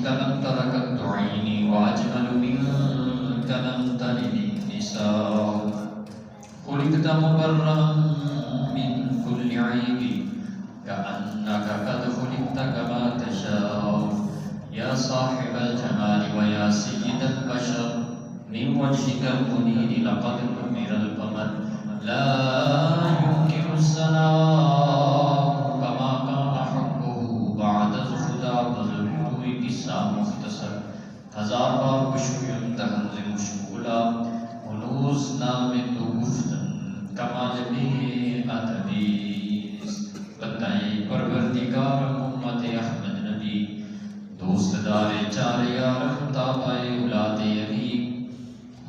منك لم تركت عيني وأجمل منك لم تلد النساء خلقت مبرأ من كل عيب كأنك قد خلقت كما تشاء يا صاحب الجمال ويا سيد البشر من وجهك المنير لقد نمر القمر لا يمكن الثناء كما كان حبه بعد خدا بزرگوی قصہ مختصر ہزار بار بشویم تغنز مشغولا ہنوز نام تو گفتن کمال بے ادبیس بتائیں پروردگار امت احمد نبی دوست دار چار یار تابع اولاد ابی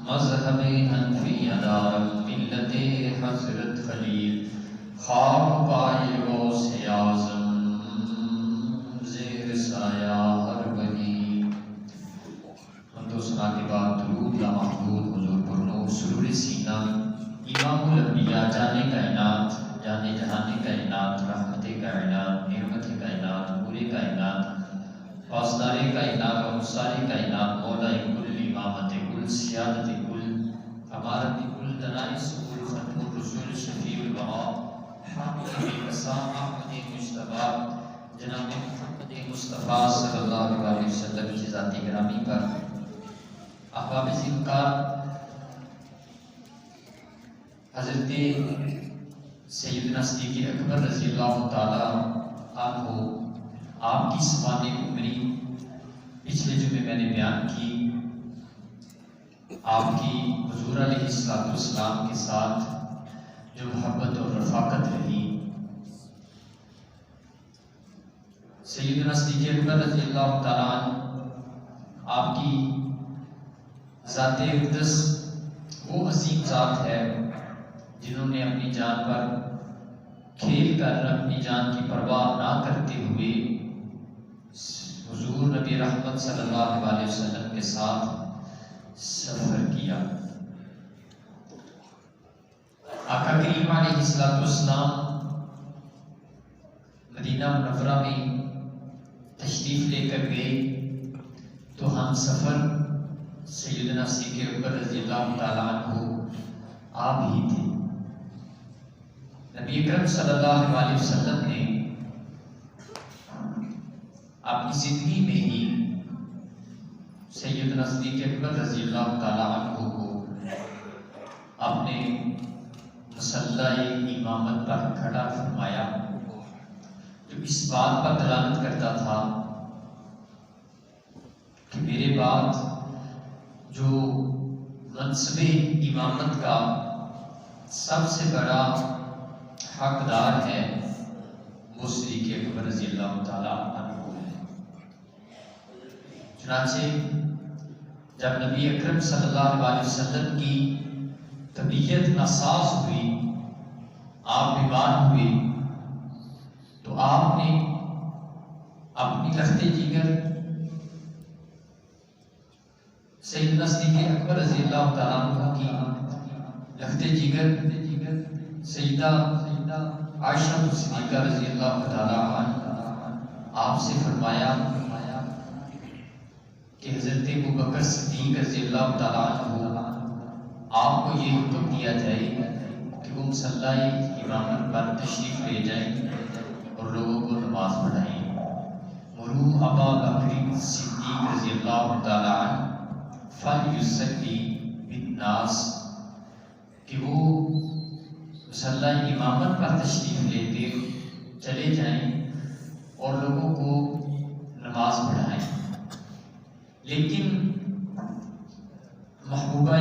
مذہب حنفی دار ملت حضرت خلیل خواب پائے غوث اعظم زیر سایہ ہر ولی حمدوسنا کے بعد درود یا محمود حضور پر نور سرور سینہ امام الانبیاء جانے کائنات جانے جہانے کائنات رحمت کائنات نعمت کائنات پورے کائنات پاسدار کائنات اور ساری کائنات مولا کل امامت کل سیادت کل امارت کل دنائس کل ختم الرسول شفیع البراء حامد قسام احمد مجتبی جناب محمد مصطفیٰ صلی اللہ علیہ وسلم کی ذاتی گرامی پر احباب ذکر حضرت سیدنا صدیق اکبر رضی اللہ تعالی عنہ آپ کی سوانح عمری پچھلے جمعے میں نے بیان کی آپ کی حضور علیہ السلام کے ساتھ جو محبت اور رفاقت رہی سیدنا صدیق اکبر رضی اللہ تعالیٰ عنہ آپ کی ذات اقدس وہ عظیم ذات ہے جنہوں نے اپنی جان پر کھیل کر اپنی جان کی پرواہ نہ کرتے ہوئے حضور نبی رحمت صلی اللہ علیہ وسلم کے ساتھ سفر کیا آقا کریم علیہ السلام مدینہ منورہ میں تشریف لے کر گئے تو ہم سفر سیدنا صدیق اکبر رضی اللہ تعالیٰ عنہ آپ ہی تھے نبی اکرم صلی اللہ علیہ وسلم نے اپنی زندگی میں ہی سیدنا صدیق اکبر رضی اللہ تعالیٰ عنہ کو اپنے مصلی امامت پر کھڑا فرمایا جو اس بات پر دلالت کرتا تھا کہ میرے بعد جو منصب امامت کا سب سے بڑا حقدار ہے وہ صدیق اکبر رضی اللہ تعالیٰ عنہ ہے۔ چنانچہ جب نبی اکرم صلی اللہ علیہ وسلم کی طبیعت ناساز ہوئی آپ بیمار ہوئے تو آپ نے اپنی لخت جگر سیدنا صدیق اکبر رضی اللہ تعالیٰ عنہ کی لخت جگر سیدہ عائشہ صدیقہ رضی اللہ تعالیٰ عنہ آپ سے فرمایا کہ حضرت ابوبکر صدیق رضی اللہ تعالیٰ عنہ آپ کو یہ حکم دیا جائے کہ وہ مصلی امامت پر تشریف لے جائیں اور لوگوں کو نماز پڑھائیں مرو ابا بکر صدیق رضی اللہ تعالیٰ عنہ فلیصلی بالناس کہ وہ مصلی امامت پر تشریف لیتے چلے جائیں اور لوگوں کو نماز پڑھائیں لیکن محبوبہ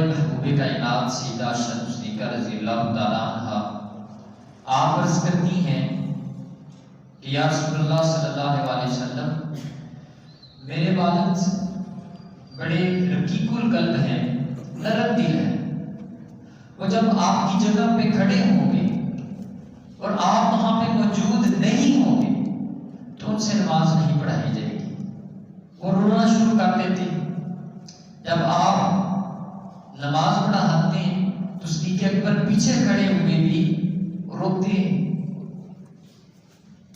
کائنات سیدہ صدیقہ رضی اللہ تعالیٰ عنہ آپ عرض کرتی ہیں کہ یا رسول اللہ صلی اللہ علیہ وسلم میرے والد بڑے رقیق القلب ہیں نرم دل ہیں وہ جب آپ کی جگہ پہ کھڑے ہوں گے اور آپ وہاں پہ موجود نہیں ہوں گے تو ان سے نماز نہیں پڑھائی جائے گی وہ رونا شروع کر دیتے جب آپ نماز پڑھاتے ہیں تو صدیق اکبر پیچھے کھڑے ہوئے بھی روکتے ہیں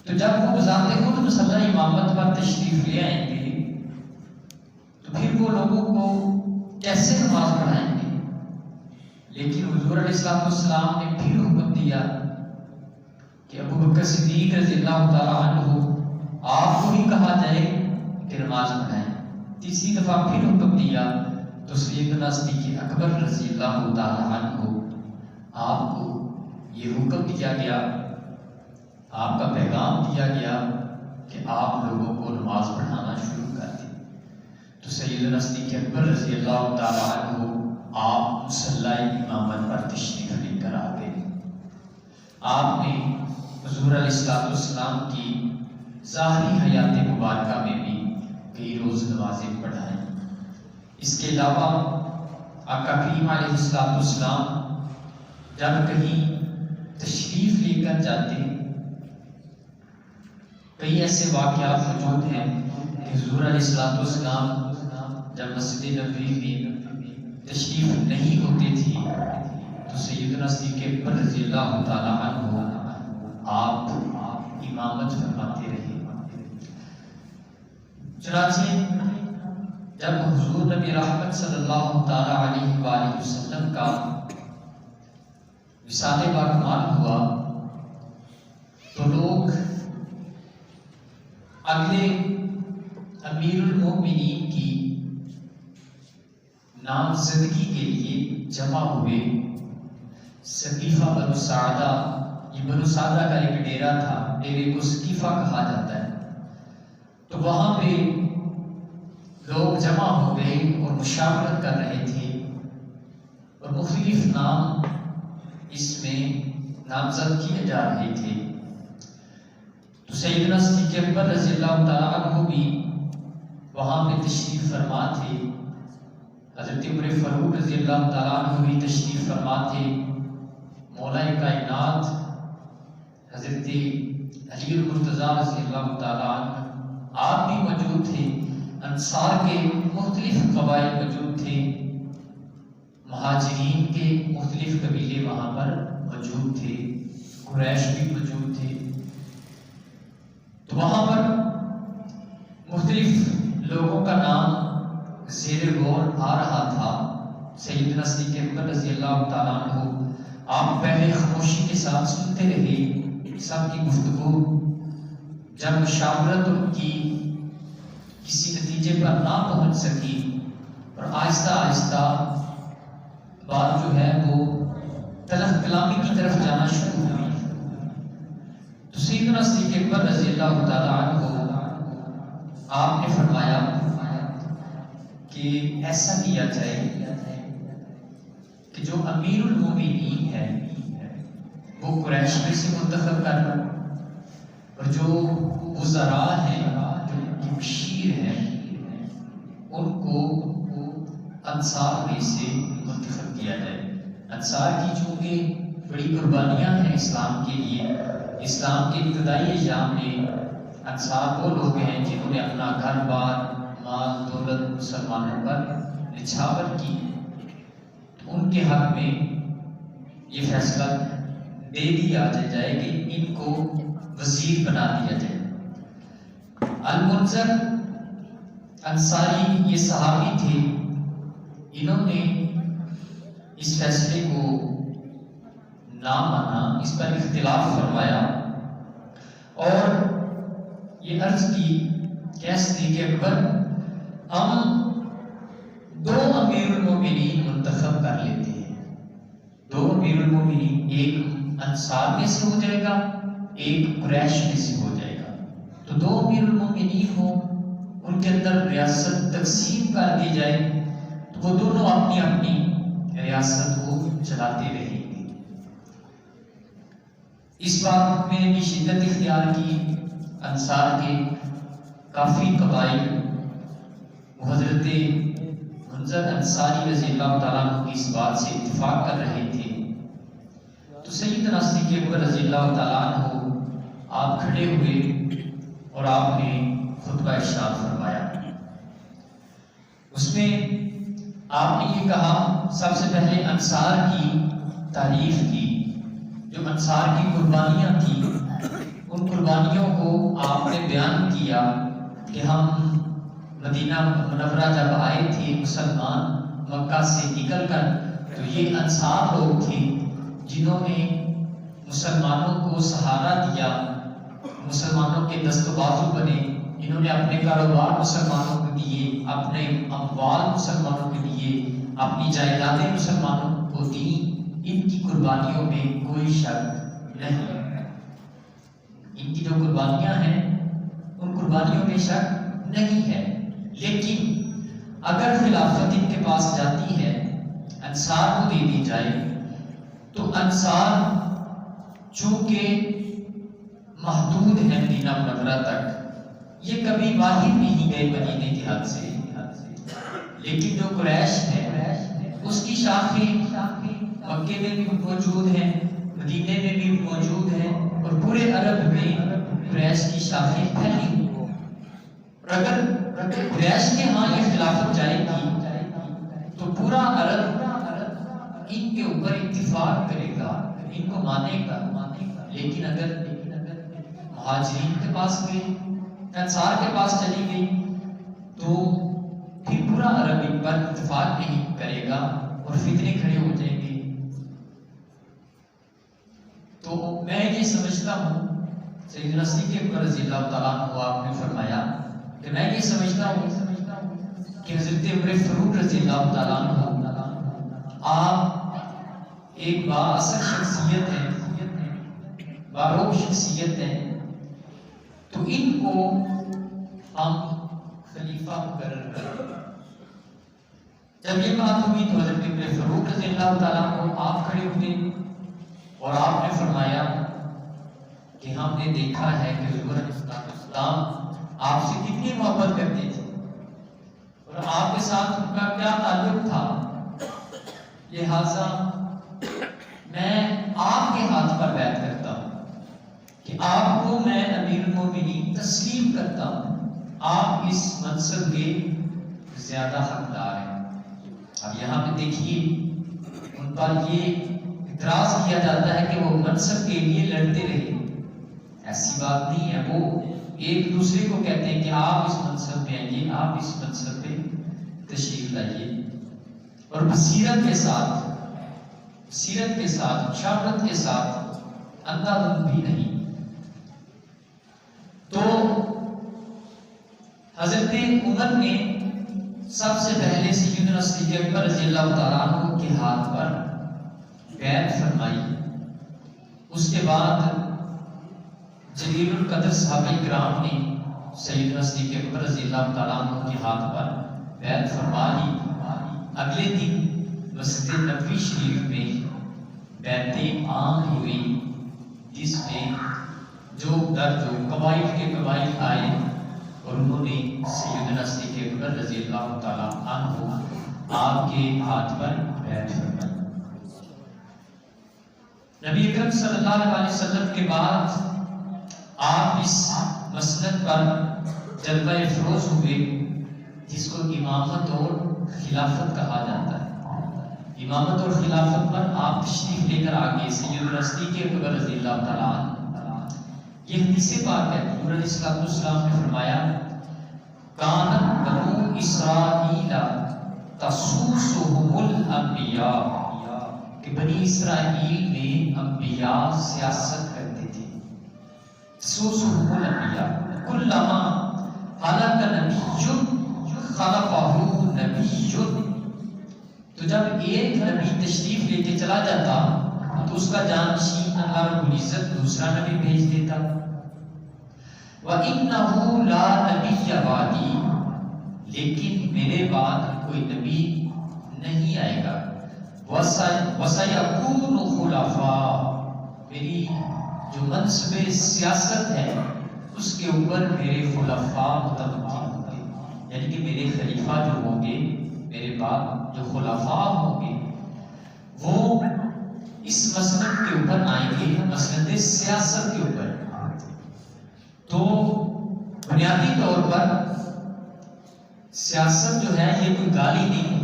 تو جب وہ بذات خود مصلی امامت پر تشریف لے آئیں گے لوگوں کو کیسے نماز پڑھائیں گے؟ لیکن حضور علیہ السلام نے پھر حکم دیا کہ ابو بکر صدیق رضی اللہ تعالیٰ عنہ آپ کو ہی کہا جائے کہ نماز پڑھائیں۔ تیسری دفعہ پھر حکم دیا تو سیدنا صدیق اکبر رضی اللہ تعالیٰ عنہ آپ کو یہ حکم دیا گیا، آپ کا پیغام دیا گیا کہ آپ لوگوں کو نماز پڑھانا شروع کر دیں۔ تو سیدنا صدیق اکبر رضی اللہ تعالیٰ عنہ آپ مصلی امامت پر تشریف لے کر آ گئے۔ آپ نے حضور علیہ السلام کی ظاہری حیات مبارکہ میں بھی کئی روز نمازیں پڑھائیں۔ اس کے علاوہ آقا کریم علیہ السلام جب کہیں تشریف لے کر جاتے، کئی ایسے واقعات موجود ہیں کہ حضور علیہ السلام جب مسجد نبوی میں تشریف نہیں ہوتے تھے تو سیدنا صدیق اکبر رضی اللہ تعالیٰ عنہ آپ امامت فرماتے رہے۔ چنانچہ جب حضور نبی رحمت صلی اللہ تعالیٰ علیہ وآلہ وسلم کا وصال باکمال ہوا تو لوگ اگلے امیر المومنین کی نامزدگی کے لیے جمع ہوئے۔ سقیفہ بنو سعدہ، یہ بنو سعدہ کا ایک ڈیرا تھا، ڈیرے کو سقیفہ کہا جاتا ہے۔ تو وہاں پہ لوگ جمع ہو گئے اور مشاورت کر رہے تھے اور مختلف نام اس میں نامزد کیے جا رہے تھے۔ تو سیدنا صدیق اکبر رضی اللہ تعالیٰ عنہ بھی وہاں پہ تشریف فرما تھے، حضرت عمر فاروق رضی اللہ تعالیٰ عنہ بھی تشریف فرما تھے، مولا کائنات حضرت علی المرتضیٰ رضی اللہ تعالیٰ عنہ آپ بھی موجود تھے، انصار کے مختلف قبائل موجود تھے، مہاجرین کے مختلف قبیلے وہاں پر موجود تھے، قریش بھی موجود تھے۔ تو وہاں پر مختلف لوگوں کا نام زیر غور آ رہا تھا۔ سیدنا صدیق اکبر رضی اللہ تعالیٰ عنہ آپ پہلے خاموشی کے ساتھ سنتے رہے سب کی گفتگو۔ جب مشاورت ان کی کسی نتیجے پر نہ پہنچ سکی اور آہستہ آہستہ بات جو ہے وہ تلخ کلامی کی طرف جانا شروع ہوئی، تو سیدنا صدیق اکبر رضی اللہ تعالیٰ عنہ آپ نے فرمایا کہ ایسا کیا جائے کہ جو امیر المومنین ہے وہ قریش میں سے منتخب کرنا، اور جو وزراء ہیں، جو مشیر ہیں، ان کو انصار میں سے منتخب کیا جائے۔ انصار کی چونکہ بڑی قربانیاں ہیں اسلام کے لیے، اسلام کے ابتدائی ایام میں انصار وہ لوگ ہیں جنہوں نے اپنا گھر بار مال دولت مسلمانوں پر نچھاور کی، ان کے حق میں یہ فیصلہ دے دیا جائے کہ ان کو وزیر بنا دیا جائے۔ المنذر انصاری یہ صحابی تھے، انہوں نے اس فیصلے کو نہ مانا، اس پر اختلاف فرمایا اور یہ عرض کی کہ صدیق اکبر ہم دو امیر المومنین منتخب کر لیتے ہیں، دو امیر المومنین، ایک انصار میں سے ہو جائے گا، ایک قریش میں سے ہو جائے گا۔ تو دو امیر المومنین ہوں، ان کے اندر ریاست تقسیم کر دی جائے تو وہ دونوں اپنی اپنی ریاست کو چلاتے رہیں گے۔ اس بات میں بھی شدت اختیار کی، انصار کے کافی قبائل حضرت منذر انصاری رضی اللہ تعالیٰ عنہ کی اس بات سے اتفاق کر رہے تھے۔ تو سیدنا صدیق اکبر رضی اللہ تعالیٰ عنہ آپ کھڑے ہوئے اور آپ نے خطبہ ارشاد فرمایا۔ اس میں آپ نے یہ کہا، سب سے پہلے انصار کی تعریف کی، جو انصار کی قربانیاں تھیں ان قربانیوں کو آپ نے بیان کیا کہ ہم مدینہ منورہ جب آئے تھے مسلمان مکہ سے نکل کر، تو یہ انصار لوگ تھے جنہوں نے مسلمانوں کو سہارا دیا، مسلمانوں کے دست و بازو بنے، انہوں نے اپنے کاروبار مسلمانوں کو دیے، اپنے اموال مسلمانوں کو دیے، اپنی جائیدادیں مسلمانوں کو دیں۔ ان کی قربانیوں میں کوئی شک نہیں، ان کی جو قربانیاں ہیں ان قربانیوں میں شک نہیں ہے۔ لیکن اگر خلافت ان کے پاس جاتی ہے، انصار کو دے دی جائے، تو انصار چونکہ محدود ہیں مدینہ منورہ تک، یہ کبھی باہر نہیں گئے مدینے کے حد سے، لیکن جو قریش ہے اس کی شاخیں مکے میں بھی موجود ہیں، مدینے میں بھی موجود ہیں، اور پورے عرب میں قریش کی شاخیں پھیلی ہوئی۔ اور اگر قریش کے ہاں یہ خلافت جائے گی تو پورا عرب ان کے اوپر اتفاق کرے گا، ان کو مانے گا۔ لیکن اگر مہاجرین کے پاس گئی، انصار کے پاس چلی گئی، تو پھر پورا عرب ان پر اتفاق نہیں کرے گا اور فتنے کھڑے ہو جائیں گے۔ تو میں یہ سمجھتا ہوں، سیدنا صدیق رضی اللہ تعالیٰ عنہ آپ نے فرمایا کہ میں یہ سمجھتا ہوں کہ حضرت عمر فاروق رضی اللہ تعالیٰ عنہ آپ ایک بااثر شخصیت ہیں، باروق شخصیت ہیں، تو ان کو ہم خلیفہ مقرر کریں۔ جب یہ بات ہوئی تو حضرت عمر فاروق رضی اللہ تعالیٰ عنہ آپ کھڑے ہوئے اور آپ نے فرمایا کہ ہم نے دیکھا ہے کہ حضور اسلام آپ سے کتنی محبت کرتے تھے اور آپ کے ساتھ ان کا کیا تعلق تھا، لہذا میں آپ کے ہاتھ پر بیعت کرتا ہوں کہ آپ کو میں امیر المومنین تسلیم کرتا ہوں، آپ اس منصب کے زیادہ حقدار ہیں۔ اب یہاں پہ دیکھیے ان پر یہ اعتراض کیا جاتا ہے کہ وہ منصب کے لیے لڑتے رہے، ایسی بات نہیں ہے، وہ ایک دوسرے کو کہتے ہیں کہ آپ اس منصب پہ آئیے، آپ اس منصب پہ تشریف لائیے، اور بصیرت کے ساتھ شاورت کے ساتھ، اندھا دھند بھی نہیں۔ تو حضرت عمر نے سب سے پہلے سیدنا صدیق اکبر رضی اللہ تعالیٰ عنہ کے ہاتھ پر بیعت فرمائی، اس کے بعد جلیل القدر صحابہ کرام نے سیدنا صدیق اکبر رضی اللہ تعالیٰ عنہ کے ہاتھ پر بیعت فرما لی۔ اگلے دن مسجد نبوی شریف میں بیعت عام ہوئی، جس میں جو قبائل کے قبائل آئے اور انہوں نے سیدنا صدیق اکبر رضی اللہ تعالیٰ عنہ آپ کے ہاتھ پر بیعت فرمائی۔ نبی اکرم صلی اللہ علیہ وسلم کے بعد آپ اس مسند پر جلوہ افروز ہوئے، جس کو امامت اور خلافت کہا جاتا ہے۔ امامت اور خلافت پر آپ تشریف لے کر آگے سیدنا صدیق اکبر رضی اللہ تعالیٰ عنہ، یہ حدیث پاک ہے، حضور علیہ السلام نے فرمایا کانت بنو اسرائیل تسوسهم الانبیاء، کہ بنی اسرائیل میں انبیاء سیاست کرتے تھے۔ تسوسهم الانبیاء کلما خلق نبی خلفہ نبی، تو جب ایک نبی تشریف لے کے چلا جاتا تو اس کا جانشین اللہ رب العزت دوسرا نبی بھیج دیتا۔ وَإِنَّهُ لَا نَبِيَّ بَعْدِي، لیکن میرے بعد کوئی نبی نہیں آئے گا۔ وَسَيَكُونُ خُلَفَاء، میری جو منصب سیاست ہے اس کے اوپر میرے خلفاء متوجہ ہوں گے، یعنی کہ میرے خلیفہ جو ہوں گے، میرے بعد جو خلفاء ہوں گے، وہ اس مسند کے اوپر آئیں گے، مسند سیاست کے اوپر۔ تو بنیادی طور پر سیاست جو ہے یہ کوئی گالی نہیں،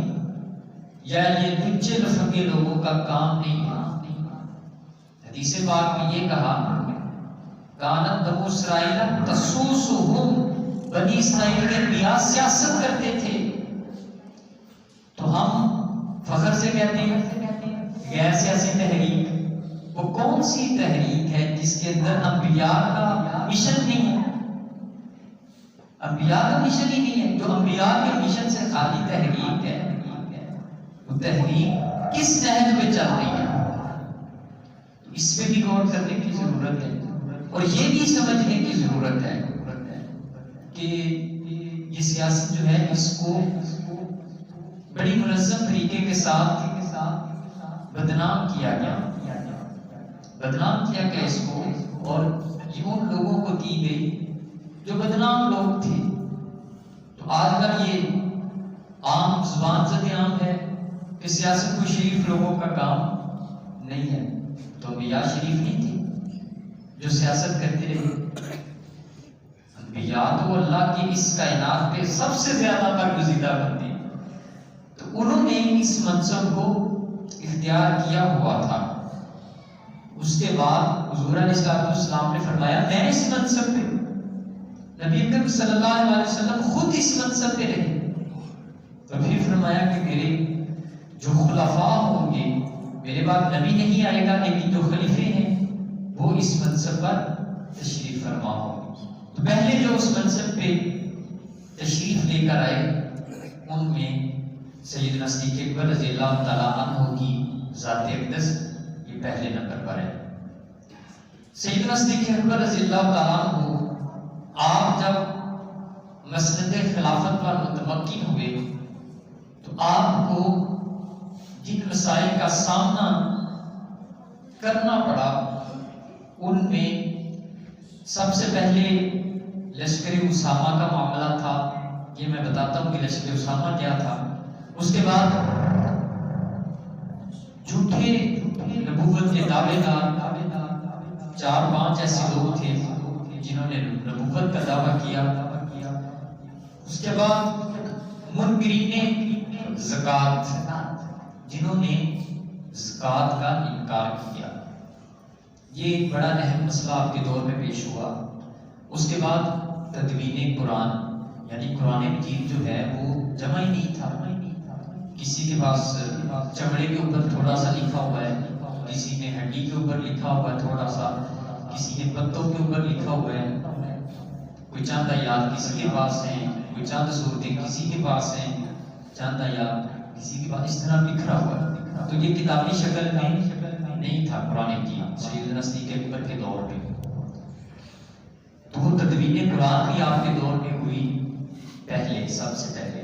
یا یہ نیچے لفنگے لوگوں کا کام نہیں ہے۔ حدیث پاک میں یہ کہا کانت بنو اسرائیل تسوسهم بنی اسرائیل کے انبیاء سیاست کرتے تھے تو ہم فخر سے کہتے ہیں غیر سیاسی تحریک. وہ کون سی تحریک ہے جس کے اندر انبیاء کا مشن نہیں ہے؟ انبیاء کا مشن ہی نہیں ہے. جو انبیاء کے مشن سے خالی تحریک ہے، وہ تحریک کس نہج پہ چل رہی ہے؟ اس پہ بھی غور کرنے کی ضرورت ہے اور یہ بھی سمجھنے کی ضرورت ہے کہ یہ سیاست جو ہے اس کو بڑی منظم طریقے کے ساتھ بدنام کیا گیا اس کو، اور یہ ان لوگوں کو دی گئی جو بدنام لوگ تھے. تو آج کل یہ عام زبان سے عام ہے کہ سیاست کو شریف لوگوں کا کام نہیں ہے. تو انبیاء شریف نہیں تھے جو سیاست کرتے رہے؟ انبیاء تو اللہ کی اس کائنات پہ سب سے زیادہ برگزیدہ بندے، تو انہوں نے اس منصب کو اختیار کیا ہوا تھا. اس کے بعد حضور علیہ السلام نے فرمایا میں اس منصب پہ، نبی اکرم صلی اللہ علیہ وسلم خود اس منصب پہ رہے. تو پھر فرمایا کہ میرے جو خلفاء ہوں گے، میرے بعد نبی نہیں آئے گا لیکن جو خلیفے ہیں وہ اس منصب پر تشریف فرما ہوں گے. تو پہلے جو اس منصب پہ تشریف لے کر آئے ان میں سیدنا صدیق اکبر رضی اللہ تعالیٰ عنہ کی ذات اقدس یہ پہلے نمبر پر ہے. سیدنا صدیق اکبر رضی اللہ تعالیٰ عنہ آپ جب مسند خلافت پر متمکن ہوئے تو آپ کو جن مسائل کا سامنا کرنا پڑا ان میں سب سے پہلے لشکر اسامہ کا معاملہ تھا. یہ میں بتاتا ہوں کہ لشکر اسامہ کیا تھا. اس کے بعد جھوٹے نبوت کے دعوے دار 4-5 ایسے لوگ تھے جنہوں نے نبوت کا دعویٰ کیا. اس کے بعد منکرین زکوٰۃ جنہوں نے زکوٰۃ کا انکار کیا. یہ ایک بڑا اہم مسئلہ آپ کے دور میں پیش ہوا. اس کے بعد تدوین قرآن، یعنی قرآن مجید جو ہے وہ جمع ہی نہیں تھا. کسی کے پاس چمڑے کے اوپر تھوڑا سا لکھا ہوا ہے، کسی نے ہڈی کے اوپر لکھا ہوا ہے تھوڑا سا، کسی نے پتوں کے اوپر لکھا ہوا ہے، کوئی چاند آیات کسی کے پاس ہیں، کوئی چاند صورتیں کسی کے پاس ہیں، چاند آیات کسی کے پاس، اس طرح بکھرا ہوا ہے. تو یہ کتابی شکل میں نہیں تھا قرآن مجید سیدنا صدیق اکبر کے دور میں. تو وہ تدوین قرآن بھی آپ کے دور میں ہوئی پہلے، سب سے پہلے.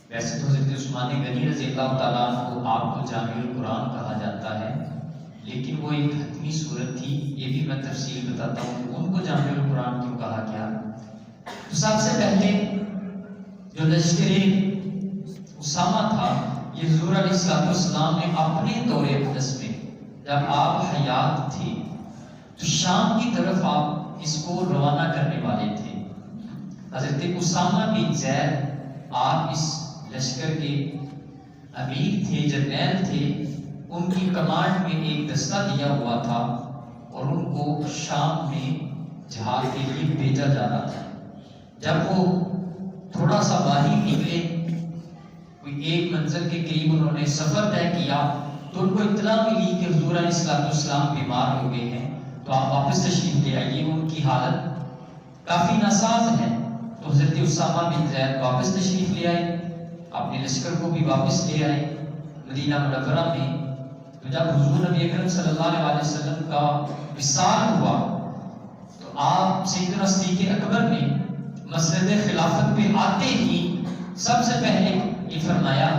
ویسے تو حضرت عثمان غنی رضی اللہ تعالیٰ عنہ آپ کو جامع القرآن کہا جاتا ہے، لیکن وہ ایک حتمی صورت تھی. یہ بھی میں تفصیل بتاتا ہوں کہ ان کو جامع القرآن کیوں کہا گیا. تو سب سے پہلے جو لشکر اسامہ تھا، یہ حضور علیہ السلام نے اپنے دور اقدس میں جب آپ حیات تھے تو شام کی طرف آپ اس کو روانہ کرنے والے تھے. حضرت اسامہ بن زید آپ اس لشکر کے امیر تھے، جرنیل تھے. ان کی کمانڈ میں ایک دستہ دیا ہوا تھا اور ان کو شام میں جہاد کے لیے بھیجا جا رہا تھا. جب وہ تھوڑا سا باہر نکلے، کوئی ایک منزل کے قریب انہوں نے سفر طے کیا تو ان کو اطلاع ملی کہ حضور علیہ السلام بیمار ہو گئے ہیں، تو آپ واپس تشریف لے آئیے. ان کی حالت کافی ناساز ہے. تو حضرت اسامہ بن زید واپس تشریف لے آئے، اپنے لشکر کو بھی واپس لے آئے مدینہ منورہ میں. تو جب حضور نبی اکرم صلی اللہ علیہ وسلم کا وصال ہوا تو آپ سیدنا صدیق اکبر نے مسند خلافت پہ آتے ہی سب سے پہلے یہ فرمایا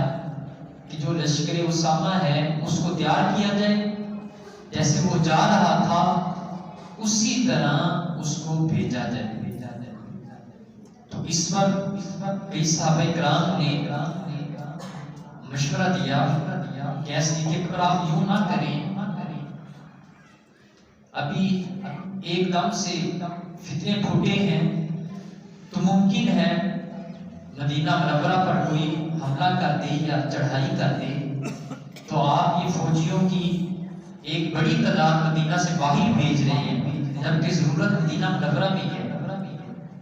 کہ جو لشکر اسامہ ہے اس کو تیار کیا جائے، جیسے وہ جا رہا تھا اسی طرح اس کو بھیجا جائے. تو اس وقت کئی صحابہ کرام نے مشورہ دیا کہ ایسے کہ آپ یوں نہ کریں، ابھی ایک دم سے فتنے پھوٹے ہیں تو ممکن ہے مدینہ منورہ پر کوئی حملہ کر دے یا چڑھائی کر دے، تو آپ یہ فوجیوں کی ایک بڑی تعداد مدینہ سے باہر بھیج رہے ہیں جبکہ ضرورت مدینہ منورہ میں ہے.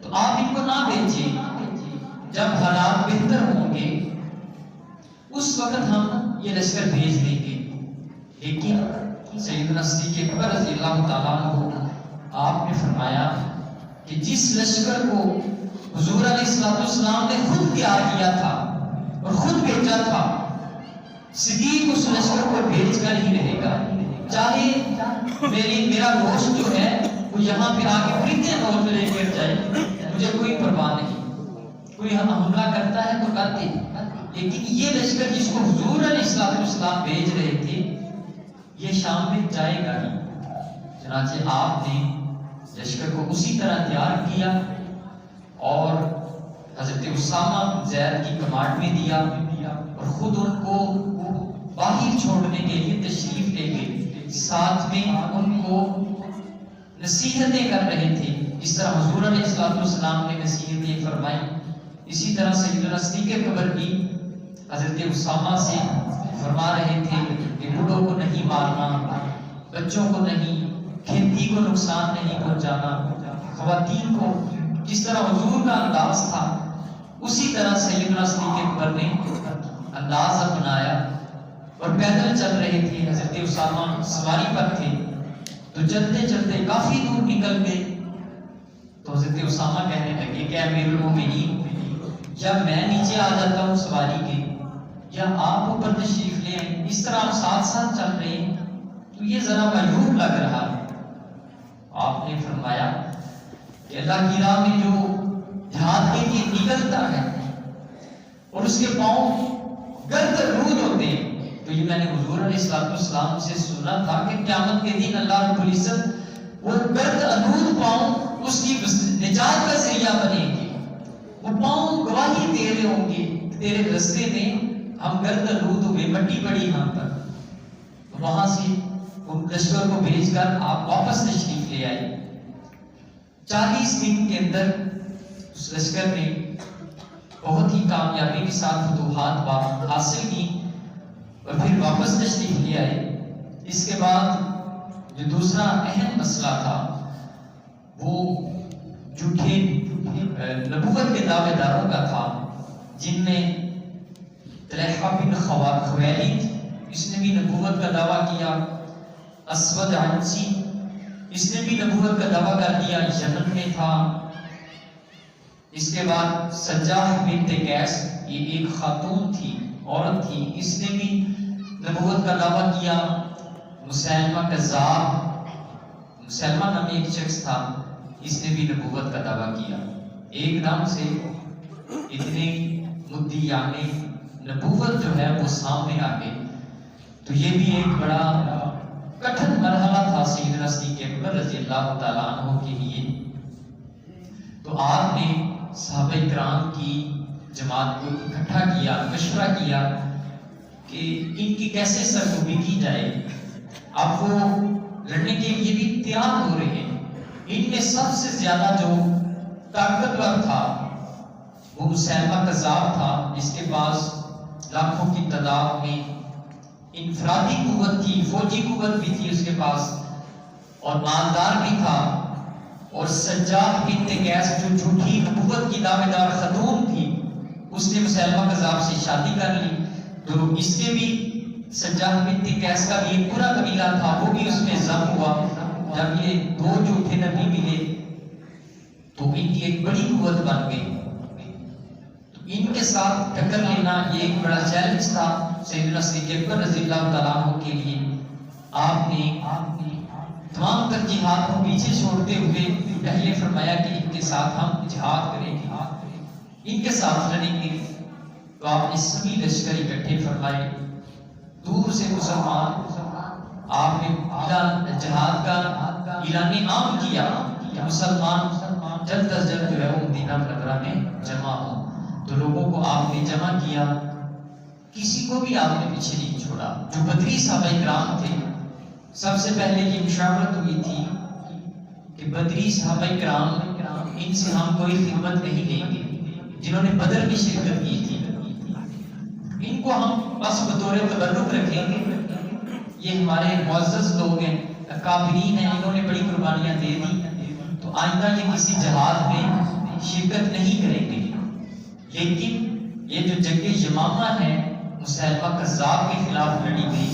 تو تو آپ ان کو نہ بھیجیے، جب حالات بہتر ہوں گے اس وقت ہم یہ لشکر بھیج دیں گے۔ لیکن سیدنا صدیق اکبر رضی اللہ تعالیٰ عنہ آپ نے فرمایا کہ جس لشکر کو حضور علیہ السلام نے خود تیار کیا تھا اور خود بھیجا تھا، صدیق اس لشکر کو بھیج کر ہی رہے گا، چاہے میرا گوشت جو ہے وہ یہاں پہ آ کے پرندے نوچ لے کر جائے، مجھے کوئی پرواہ نہیں۔ کوئی ہم حملہ کرتا ہے تو کرتے، لیکن یہ لشکر جس کو حضور علیہ السلام بھیج رہے تھے یہ شام میں جائے گا نہیں۔ چنانچہ آپ نے لشکر کو اسی طرح تیار کیا اور حضرت اسامہ بن زید کی کمانڈ میں دیا اور خود ان کو باہر چھوڑنے کے لیے تشریف لے گئے، ساتھ میں ان کو نصیحتیں کر رہے تھے جس طرح حضور علیہ السلام نے نصیحتیں فرمائی۔ اسی طرح سیدنا صدیق اکبر بھی حضرت اسامہ سے فرما رہے تھے کہ بوڑھوں کو نہیں مارنا، بچوں کو نہیں، کھیتی کو نقصان نہیں پہنچانا، خواتین کو، جس طرح حضور کا انداز تھا اسی طرح سیدنا صدیق اکبر نے انداز اپنایا اور پیدل چل رہے تھے۔ حضرت اسامہ سواری پر تھے تو چلتے چلتے کافی دور نکل گئے تو حضرت اسامہ کہنے لگے کہ امیر المومنین، یا میں نیچے آ جاتا ہوں سواری کے یا آپ اوپر تشریف لے آئیں، اس طرح ہم ساتھ ساتھ چل رہے ہیں تو یہ ذرا معیوب لگ رہا ہے۔ آپ نے فرمایا کہ اللہ کی راہ میں جو جہاد کے لیے نکلتا ہے اور اس کے پاؤں گرد رود ہوتے ہیں، تو یہ میں نے حضور علیہ السلام سے سنا تھا کہ قیامت کے دن اللہ رب العزت وہ گرد آلود پاؤں اس کی نجات کا ذریعہ بنے گے، وہ پاؤں گواہی دے رہے ہوں گے تیرے رستے میں ہم گرد آلود ہوئے، مٹی پڑی یہاں پر۔ وہاں سے ان لشکر کو بھیج کر آپ واپس تشریف لے آئے۔ 40 دن کے اندر اس لشکر نے بہت ہی کامیابی کے ساتھ فتوحات حاصل کی اور پھر واپس تشریف لے آئے۔ اس کے بعد جو دوسرا اہم مسئلہ تھا وہ جھوٹے نبوت کے دعوے داروں کا تھا، جن میں طلحہ بن خویلد، اس نے بھی نبوت کا دعویٰ کیا، اسود عنسی، اس نے بھی نبوت کا دعویٰ کر دیا، یمن میں تھا۔ اس کے بعد سجاح بنت قیس، یہ ایک خاتون تھی، عورت تھی، اس نے بھی نبوت کا دعویٰ کیا۔ مسیلمہ کذاب، مسیلمہ نامی ایک شخص تھا، اس نے بھی نبوت کا دعویٰ کیا۔ ایک نام سے اتنے مدعیان نبوت جو ہے وہ سامنے آ گئے، تو یہ بھی ایک بڑا کٹھن مرحلہ تھا سیدنا صدیق اکبر رضی اللہ تعالیٰ عنہ کے لیے۔ تو آپ نے صحابہ کرام کی جماعت کو اکٹھا کیا، مشورہ کیا کہ ان کی کیسے سرگوبی کی جائے۔ اب وہ لڑنے کے لیے بھی تیار ہو رہے ہیں۔ ان میں سب سے زیادہ جو طاقتور تھا وہ مسیلمہ کذاب تھا، جس کے پاس لاکھوں کی تعداد میں انفرادی قوت تھی، فوجی قوت بھی تھی اس کے پاس، اور مالدار بھی تھا۔ اور سجاح بنت قیس جو جھوٹی نبوت کی دعوے دار خاتون تھی، اس نے مسیلمہ کذاب سے شادی کر لی، تو اس کے بھی سجاح بنت قیس کا بھی ایک پورا قبیلہ تھا، وہ بھی اس میں ضم ہوا۔ جب یہ دو جھوٹے نبی ملے تو ان کی ایک بڑی قوت بن گئی۔ تو ان کے ساتھ ٹکر لینا یہ ایک بڑا چیلنج تھا سیدنا صدیق اکبر رضی اللہ تعالیٰ عنہ کے لیے۔ آپ نے تمام ترجیحات کو پیچھے چھوڑتے ہوئے پہلے فرمایا کہ ان کے ساتھ ہم جہاد کریں گے، ان کے ساتھ لڑیں گے۔ تو آپ نے سبھی لشکر اکٹھے فرمائے، دور سے مسلمان، آپ نے جہاد کا اعلان عام کیا کہ مسلمان جلد از جلد جو ہے وہ مدینہ منورہ میں جمع ہو۔ تو لوگوں کو آپ نے جمع کیا، کسی کو بھی آپ نے پیچھے نہیں چھوڑا۔ جو بدری صحابہ کرام تھے، سب سے پہلے یہ مشاورت ہوئی تھی کہ بدری صحابہ کرام، ان سے ہم کوئی خدمت نہیں لیں گے، جنہوں نے بدر میں شرکت کی تھی، ان کو ہم بس بطور تبرک رکھیں گے، یہ ہمارے معزز لوگ ہیں، اکابرین ہیں، انہوں نے بڑی قربانیاں دے دی، تو آئندہ یہ کسی جہاد میں شرکت نہیں کریں گے، لیکن یہ جو جنگ یمامہ ہے مسیلمہ کذاب کے خلاف لڑی گئی،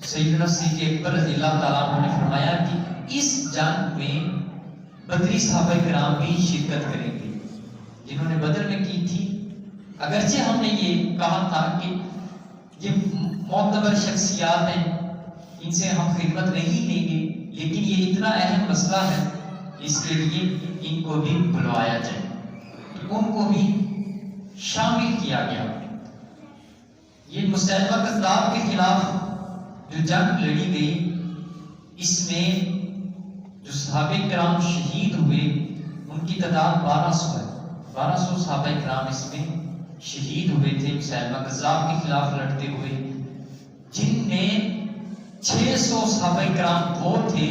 سیدنا صدیق اکبر رضی اللہ تعالیٰ عنہ نے فرمایا کہ اس جنگ میں بدری صحابہ کرام بھی شرکت کریں گے جنہوں نے بدر میں کی تھی۔ اگرچہ ہم نے یہ کہا تھا کہ یہ معتبر شخصیات ہیں، ان سے ہم خدمت نہیں لیں گے، لیکن یہ اتنا اہم مسئلہ ہے اس کے لیے ان کو بھی بلوایا جائے، ان کو بھی شامل کیا گیا۔ یہ مسیلمہ کذاب کے خلاف جو جنگ لڑی گئی، اس میں جو صحابہ کرام شہید ہوئے ان کی تعداد 1200 ہے، 1200 صحابہ کرام اس میں شہید ہوئے تھے مسیلمہ کذاب کے خلاف لڑتے ہوئے، جن میں 600 صحابہ کرام وہ تھے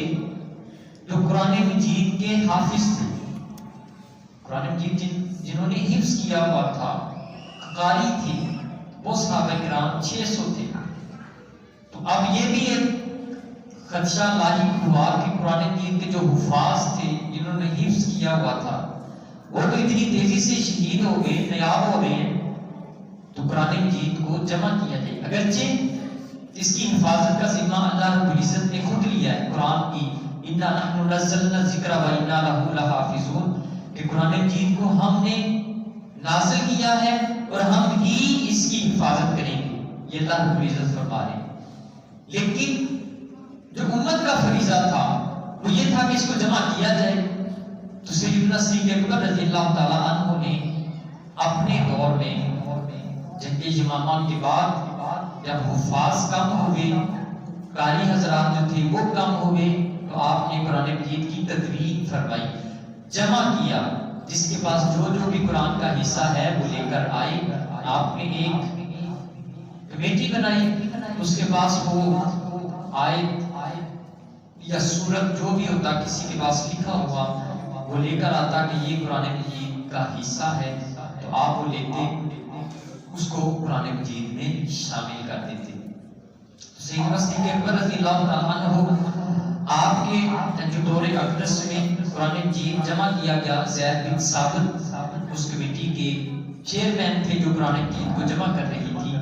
جو قرآن مجید کے حافظ تھے، قرآن مجید جنہوں نے حفظ کیا ہوا تھا، قاری تھے، وہ صحابہ کرام 600 تھے۔ تو اب یہ بھی ایک خدشہ لاحق ہوا کہ قرآن مجید کے جو حفاظ تھے جنہوں نے حفظ کیا ہوا تھا وہ تو اتنی تیزی سے شہید ہو گئے، نایاب ہو گئے ہیں، تو قرآن مجید کو جمع کیا جائے۔ اگرچہ اس کی حفاظت کا ذمہ اللہ رب العزت نے خود لیا ہے قرآن کی، اِنَّا نَحْنُ نَزَّلْنَا الذِّكْرَ وَإِنَّا لَهُ لَحَافِظُونَ، کہ قرآن مجید کو ہم نے نازل کیا ہے اور ہم ہی اس کی حفاظت کریں گے، یہ اللہ رب العزت فرما رہے ہیں۔ لیکن جو امت کا فریضہ تھا وہ یہ تھا کہ اس کو جمع کیا جائے، تو سیدنا صدیق اکبر رضی اللہ تعالیٰ عنہ نے اپنے دور میں جنگ یمامہ کے بعد جب حفاظ کم ہو گئے، قاری حضرات جو تھے وہ کم ہو گئے، تو آپ نے قرآن مجید کی تدوین فرمائی، جمع کیا، جس کے پاس جو بھی قرآن کا حصہ ہے وہ لے کر آئے۔ آپ نے ایک کمیٹی بنائی، اس کے پاس وہ آیت یا سورت جو بھی ہوتا کسی کے پاس لکھا ہوا وہ لے کر آتا کہ یہ قرآن مجید کا حصہ ہے، تو آپ وہ لیتے، اس کو قرآن مجید میں شامل کر دیتے۔ سیدنا صدیق اکبر رضی اللہ تعالیٰ عنہ آپ کے جو دور اقدس میں قرآن مجید جمع کیا گیا، زید بن ثابت اس کمیٹی کے چیئرمین تھے جو قرآن مجید کو جمع کر رہی تھی۔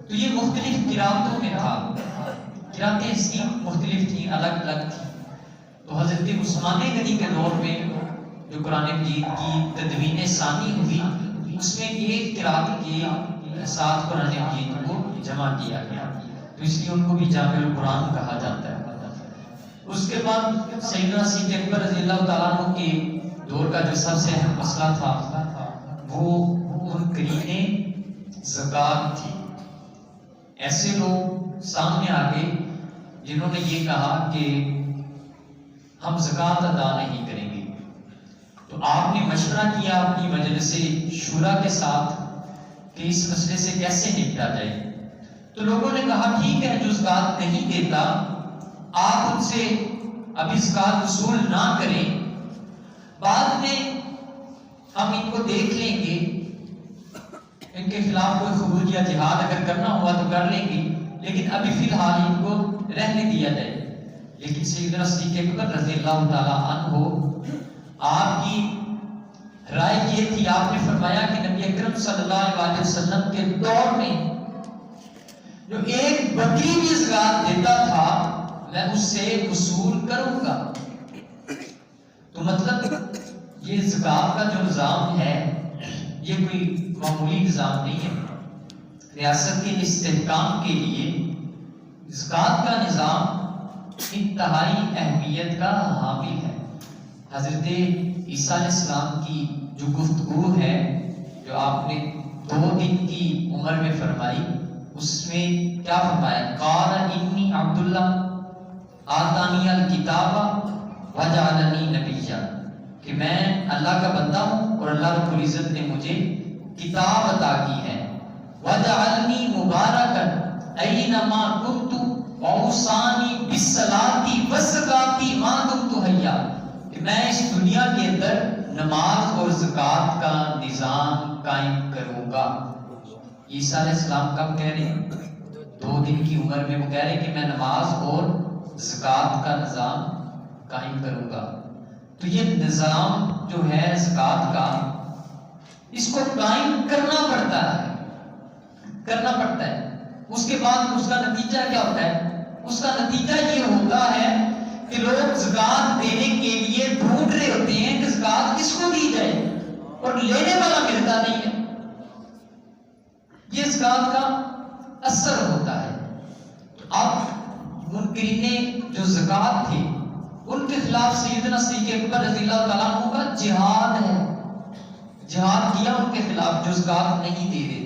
تو یہ مختلف قراتوں میں تھا، قراتیں اس کی مختلف تھیں، الگ الگ تھیں۔ تو حضرت عثمان غنی کے دور میں جو قرآن مجید کی تدوین ثانی ہوئی، اس میں ایک قرات کے ساتھ قرآن مجید کو جمع کیا گیا، تو اس لیے ان کو بھی جامع القرآن کہا جاتا ہے۔ اس کے بعد سیدنا صدیق اکبر رضی اللہ تعالیٰ عنہ کے دور کا جو سب سے اہم مسئلہ تھا وہ منکرین زکوٰۃ تھی۔ ایسے لوگ سامنے آگے جنہوں نے یہ کہا کہ ہم زکوٰۃ ادا نہیں کریں گے، تو آپ نے مشورہ کیا اپنی مجلس شورا کے ساتھ کہ اس مسئلے سے کیسے نپٹا جائے۔ تو لوگوں نے کہا ٹھیک ہے، جو زکوٰۃ نہیں دیتا آپ ان سے ابھی زکوٰۃ وصول نہ کریں، بعد میں ہم ان کو دیکھ لیں گے، ان کے خلاف کوئی خروج یا جہاد اگر کرنا ہوا تو کر لیں گے، لیکن ابھی فی الحال ان کو رہنے دیا جائے۔ لیکن سیدنا صدیق اکبر رضی اللہ تعالیٰ عنہ آپ کی رائے یہ تھی، آپ نے فرمایا کہ نبی اکرم صلی اللہ علیہ وسلم کے دور میں جو ایک بکری بھی زکوٰۃ دیتا تھا میں اس سے وصول کروں گا۔ تو مطلب یہ زکوٰۃ کا جو نظام ہے یہ کوئی معمولی نظام نہیں ہے، ریاست کے استحکام کے لیے زکوٰۃ کا نظام انتہائی اہمیت کا حامل ہے۔ حضرت عیسیٰ علیہ السلام کی جو گفتگو ہے جو آپ نے 2 دن کی عمر میں فرمائی، اس میں کیا فرمایا؟ قال انی عبداللہ آتانی الکتاب وجعلنی نبیا، کہ میں اللہ کا بندہ ہوں اور اللہ رب العزت نے مجھے کتاب عطا کی ہے، وجعلنی مبارکا اینما کنت واوصانی بالصلاۃ والزکاۃ ما دمت حیا، کہ میں اس دنیا کے اندر نماز اور زکوٰۃ کا نظام قائم کروں گا۔ عیسیٰ علیہ السلام کب کہہ رہے ہیں؟ 2 دن کی عمر میں وہ کہہ رہے ہیں کہ میں نماز اور زکوٰۃ کا نظام قائم کروں گا۔ تو یہ نظام جو ہے زکوٰۃ کا، اس کو قائم کرنا پڑتا ہے، کرنا پڑتا ہے۔ اس کے بعد اس کا نتیجہ کیا ہوتا ہے؟ اس کا نتیجہ یہ ہوتا ہے کہ لوگ زکوٰۃ دینے کے لیے ڈھونڈ رہے ہوتے ہیں کہ زکوٰۃ کس کو دی جائے، اور لینے والا ملتا نہیں ہے۔ یہ زکوٰۃ کا اثر ہوتا ہے۔ اب منکرین جو زکوٰۃ تھے ان کے خلاف سیدنا صدیق اکبر رضی اللہ تعالیٰ عنہ کا جہاد ہے، جہاد کیا ان کے خلاف جو زکوٰۃ نہیں دے رہے